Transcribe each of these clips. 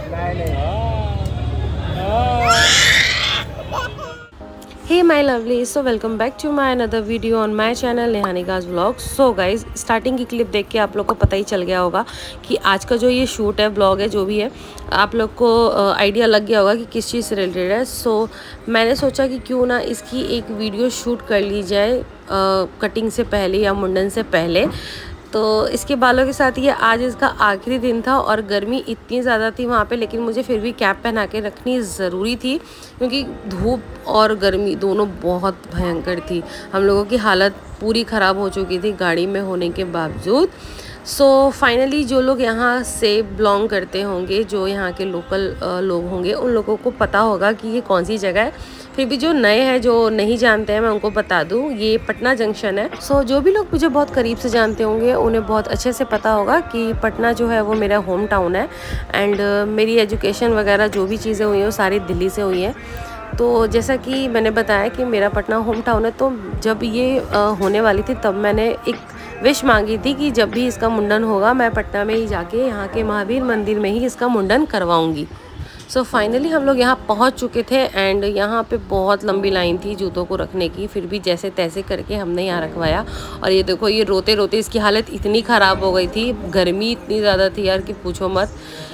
Hey my lovely, so welcome back to my another video on my channel Nehanika's vlog. So guys, starting की clip देख के आप लोग को पता ही चल गया होगा कि आज का जो ये शूट है, ब्लॉग है, जो भी है, आप लोग को आइडिया लग गया होगा कि किस चीज़ से रिलेटेड है। सो मैंने सोचा कि क्यों ना इसकी एक वीडियो शूट कर ली जाए कटिंग से पहले या मुंडन से पहले। तो इसके बालों के साथ ये आज इसका आखिरी दिन था और गर्मी इतनी ज़्यादा थी वहाँ पे, लेकिन मुझे फिर भी कैप पहना के रखनी ज़रूरी थी क्योंकि धूप और गर्मी दोनों बहुत भयंकर थी। हम लोगों की हालत पूरी ख़राब हो चुकी थी गाड़ी में होने के बावजूद। सो फाइनली जो लोग यहाँ से बिलोंग करते होंगे, जो यहाँ के लोकल लोग होंगे, उन लोगों को पता होगा कि ये कौन सी जगह है। फिर भी जो नए हैं, जो नहीं जानते हैं, मैं उनको बता दूँ, ये पटना जंक्शन है। सो जो भी लोग मुझे बहुत करीब से जानते होंगे उन्हें बहुत अच्छे से पता होगा कि पटना जो है वो मेरा होम टाउन है। एंड मेरी एजुकेशन वगैरह जो भी चीज़ें हुई हैं वो सारी दिल्ली से हुई हैं। तो जैसा कि मैंने बताया कि मेरा पटना होम टाउन है, तो जब ये होने वाली थी तब मैंने एक विश मांगी थी कि जब भी इसका मुंडन होगा मैं पटना में ही जाके यहाँ के महावीर मंदिर में ही इसका मुंडन करवाऊँगी। सो फाइनली हम लोग यहाँ पहुँच चुके थे एंड यहाँ पे बहुत लंबी लाइन थी जूतों को रखने की। फिर भी जैसे तैसे करके हमने यहाँ रखवाया। और ये देखो, ये रोते रोते इसकी हालत इतनी ख़राब हो गई थी, गर्मी इतनी ज़्यादा थी यार कि पूछो मत।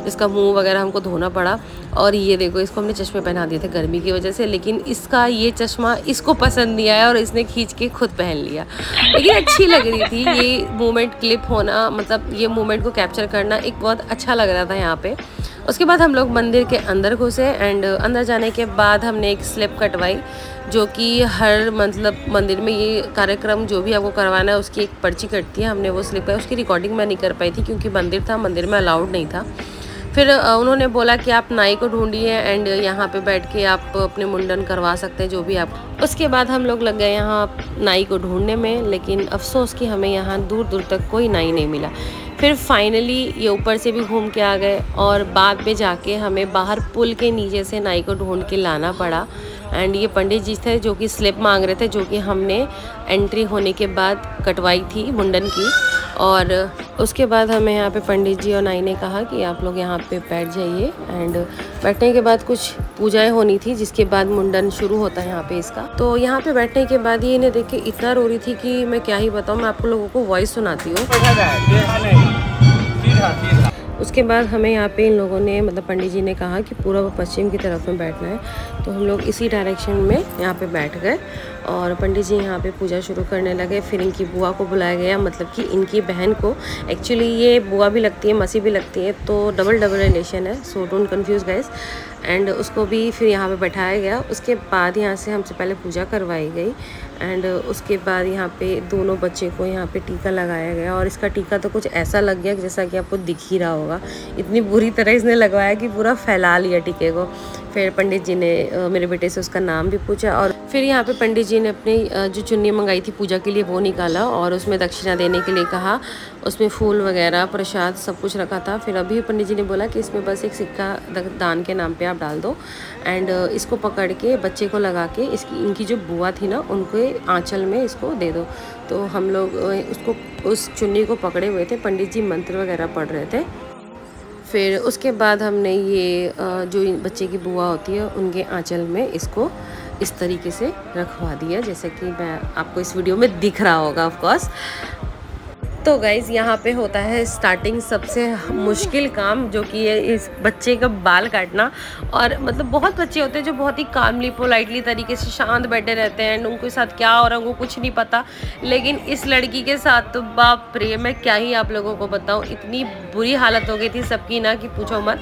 इसका मुंह वगैरह हमको धोना पड़ा। और ये देखो, इसको हमने चश्मे पहना दिए थे गर्मी की वजह से, लेकिन इसका ये चश्मा इसको पसंद नहीं आया और इसने खींच के खुद पहन लिया। लेकिन अच्छी लग रही थी ये मोमेंट, क्लिप होना, मतलब ये मोमेंट को कैप्चर करना एक बहुत अच्छा लग रहा था यहाँ पे। उसके बाद हम लोग मंदिर के अंदर घुसे एंड अंदर जाने के बाद हमने एक स्लिप कटवाई, जो कि हर मतलब मंदिर में ये कार्यक्रम जो भी आपको करवाना है उसकी एक पर्ची कटती है। हमने वो स्लिप है, उसकी रिकॉर्डिंग मैं नहीं कर पाई थी क्योंकि मंदिर था, मंदिर में अलाउड नहीं था। फिर उन्होंने बोला कि आप नाई को ढूंढिए एंड यहाँ पे बैठ के आप अपने मुंडन करवा सकते हैं जो भी आप। उसके बाद हम लोग लग गए यहाँ नाई को ढूंढने में, लेकिन अफसोस कि हमें यहाँ दूर दूर तक कोई नाई नहीं मिला। फिर फाइनली ये ऊपर से भी घूम के आ गए और बाद में जाके हमें बाहर पुल के नीचे से नाई को ढूंढ के लाना पड़ा। एंड ये पंडित जी थे जो कि स्लिप मांग रहे थे, जो कि हमने एंट्री होने के बाद कटवाई थी मुंडन की। और उसके बाद हमें यहाँ पे पंडित जी और नाई ने कहा कि आप लोग यहाँ पे बैठ जाइए। एंड बैठने के बाद कुछ पूजाएं होनी थी, जिसके बाद मुंडन शुरू होता है यहाँ पे इसका। तो यहाँ पे बैठने के बाद ये इन्हें देख के इतना रो रही थी कि मैं क्या ही बताऊँ। मैं आपको लोगों को वॉइस सुनाती हूँ। उसके बाद हमें यहाँ पे इन लोगों ने, मतलब पंडित जी ने कहा कि पूर्व पश्चिम की तरफ में बैठना है। तो हम लोग इसी डायरेक्शन में यहाँ पे बैठ गए और पंडित जी यहाँ पे पूजा शुरू करने लगे। फिर इनकी बुआ को बुलाया गया, मतलब कि इनकी बहन को। एक्चुअली ये बुआ भी लगती है, मसी भी लगती है, तो डबल रिलेशन है। So don't confuse guys. And उसको भी फिर यहाँ पे बैठाया गया। उसके बाद यहाँ से हमसे पहले पूजा करवाई गई एंड उसके बाद यहाँ पे दोनों बच्चे को यहाँ पे टीका लगाया गया। और इसका टीका तो कुछ ऐसा लग गया जैसा कि आपको दिख ही रहा होगा, इतनी बुरी तरह इसने लगवाया कि पूरा फैला लिया टीके को। फिर पंडित जी ने मेरे बेटे से उसका नाम भी पूछा और फिर यहाँ पे पंडित जी ने अपनी जो चुन्नी मंगाई थी पूजा के लिए वो निकाला और उसमें दक्षिणा देने के लिए कहा। उसमें फूल वगैरह, प्रसाद, सब कुछ रखा था। फिर अभी पंडित जी ने बोला कि इसमें बस एक सिक्का दान के नाम पे आप डाल दो एंड इसको पकड़ के बच्चे को लगा के इनकी जो बुआ थी ना, उनके आंचल में इसको दे दो। तो हम लोग उस चुन्नी को पकड़े हुए थे, पंडित जी मंत्र वगैरह पढ़ रहे थे। फिर उसके बाद हमने ये जो बच्चे की बुआ होती है उनके आंचल में इसको इस तरीके से रखवा दिया, जैसे कि मैं आपको इस वीडियो में दिख रहा होगा ऑफ कोर्स। तो गाइज़, यहाँ पे होता है स्टार्टिंग सबसे मुश्किल काम, जो कि है इस बच्चे का बाल काटना। और मतलब बहुत बच्चे होते हैं जो बहुत ही कामली, पोलाइटली तरीके से शांत बैठे रहते हैं एंड उनके साथ क्या हो रहा है उनको कुछ नहीं पता। लेकिन इस लड़की के साथ तो बाप रे, मैं क्या ही आप लोगों को बताऊँ, इतनी बुरी हालत हो गई थी सबकी ना कि पूछो मत।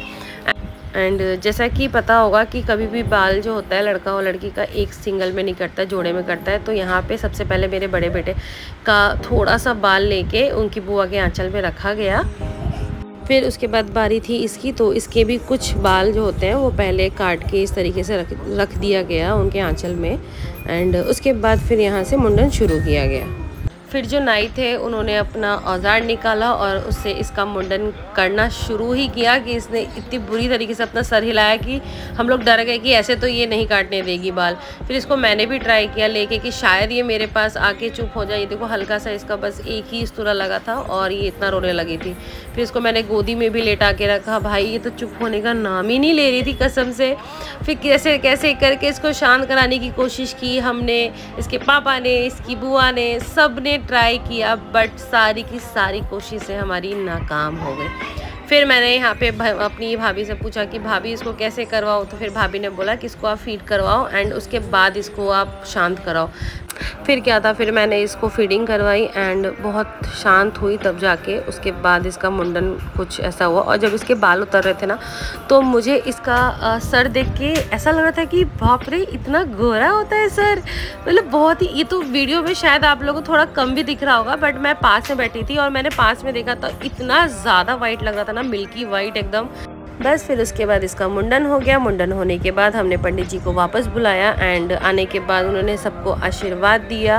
एंड जैसा कि पता होगा कि कभी भी बाल जो होता है लड़का और लड़की का एक सिंगल में नहीं कटता, जोड़े में कटता है। तो यहाँ पे सबसे पहले मेरे बड़े बेटे का थोड़ा सा बाल लेके उनकी बुआ के आंचल में रखा गया। फिर उसके बाद बारी थी इसकी, तो इसके भी कुछ बाल जो होते हैं वो पहले काट के इस तरीके से रख दिया गया उनके आंचल में। एंड उसके बाद फिर यहाँ से मुंडन शुरू किया गया। फिर जो नाई थे उन्होंने अपना औजार निकाला और उससे इसका मुंडन करना शुरू ही किया कि इसने इतनी बुरी तरीके से अपना सर हिलाया कि हम लोग डर गए कि ऐसे तो ये नहीं काटने देगी बाल। फिर इसको मैंने भी ट्राई किया लेके कि शायद ये मेरे पास आके चुप हो जाए। ये देखो हल्का सा इसका बस एक ही इस्तुरा लगा था और ये इतना रोने लगी थी। फिर इसको मैंने गोदी में भी लेटा के रखा। भाई ये तो चुप होने का नाम ही नहीं ले रही थी कसम से। फिर कैसे कैसे करके इसको शांत कराने की कोशिश की हमने, इसके पापा ने, इसकी बुआ ने, सब ने ट्राई किया, बट सारी की सारी कोशिशें हमारी नाकाम हो गई। फिर मैंने यहाँ पे अपनी भाभी से पूछा कि भाभी इसको कैसे करवाओ, तो फिर भाभी ने बोला कि इसको आप फीड करवाओ एंड उसके बाद इसको आप शांत कराओ। फिर क्या था, फिर मैंने इसको फीडिंग करवाई एंड बहुत शांत हुई, तब जाके उसके बाद इसका मुंडन कुछ ऐसा हुआ। और जब इसके बाल उतर रहे थे ना, तो मुझे इसका सर देख के ऐसा लग रहा था कि बाप रे इतना गोरा होता है सर, मतलब बहुत ही। ये तो वीडियो में शायद आप लोगों को थोड़ा कम भी दिख रहा होगा, बट मैं पास में बैठी थी और मैंने पास में देखा तो इतना ज़्यादा वाइट लग रहा था ना, मिल्की वाइट एकदम। बस फिर उसके बाद इसका मुंडन हो गया। मुंडन होने के बाद हमने पंडित जी को वापस बुलाया एंड आने के बाद उन्होंने सबको आशीर्वाद दिया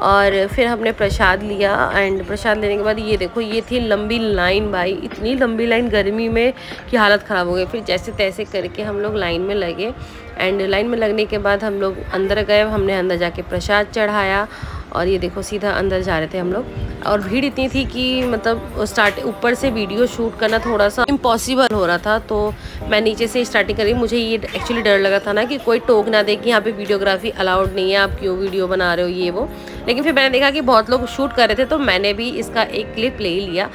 और फिर हमने प्रसाद लिया। एंड प्रसाद लेने के बाद ये देखो, ये थी लंबी लाइन भाई, इतनी लंबी लाइन गर्मी में कि हालत ख़राब हो गई। फिर जैसे तैसे करके हम लोग लाइन में लगे एंड लाइन में लगने के बाद हम लोग अंदर गए। हमने अंदर जाके प्रसाद चढ़ाया और ये देखो सीधा अंदर जा रहे थे हम लोग। और भीड़ इतनी थी कि मतलब ऊपर से वीडियो शूट करना थोड़ा सा इम्पॉसिबल हो रहा था, तो मैं नीचे से स्टार्टिंग करी। मुझे ये एक्चुअली डर लगा था ना कि कोई टोक ना दे कि यहाँ पे वीडियोग्राफी अलाउड नहीं है, आप क्यों वीडियो बना रहे हो ये वो। लेकिन फिर मैंने देखा कि बहुत लोग शूट कर रहे थे, तो मैंने भी इसका एक क्लिप ले ही लिया।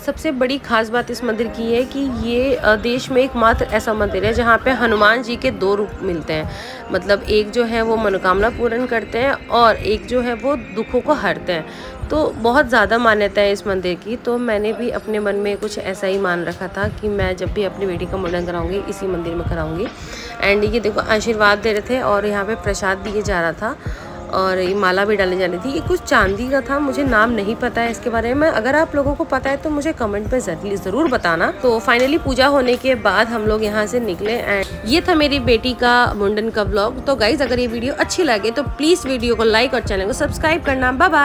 सबसे बड़ी खास बात इस मंदिर की है कि ये देश में एकमात्र ऐसा मंदिर है जहाँ पे हनुमान जी के 2 रूप मिलते हैं। मतलब एक जो है वो मनोकामना पूर्ण करते हैं और एक जो है वो दुखों को हरते हैं। तो बहुत ज़्यादा मान्यता है इस मंदिर की। तो मैंने भी अपने मन में कुछ ऐसा ही मान रखा था कि मैं जब भी अपनी बेटी का मुंडन कराऊंगी इसी मंदिर में कराऊंगी। एंड ये देखो आशीर्वाद दे रहे थे और यहाँ पे प्रसाद दिए जा रहा था और ये माला भी डाली जानी थी। ये कुछ चांदी का था, मुझे नाम नहीं पता है इसके बारे में। अगर आप लोगों को पता है तो मुझे कमेंट पे ज़रूर बताना। तो फाइनली पूजा होने के बाद हम लोग यहाँ से निकले एंड ये था मेरी बेटी का मुंडन का व्लॉग। तो गाइज अगर ये वीडियो अच्छी लगे तो प्लीज़ वीडियो को लाइक और चैनल को सब्सक्राइब करना। Bye bye.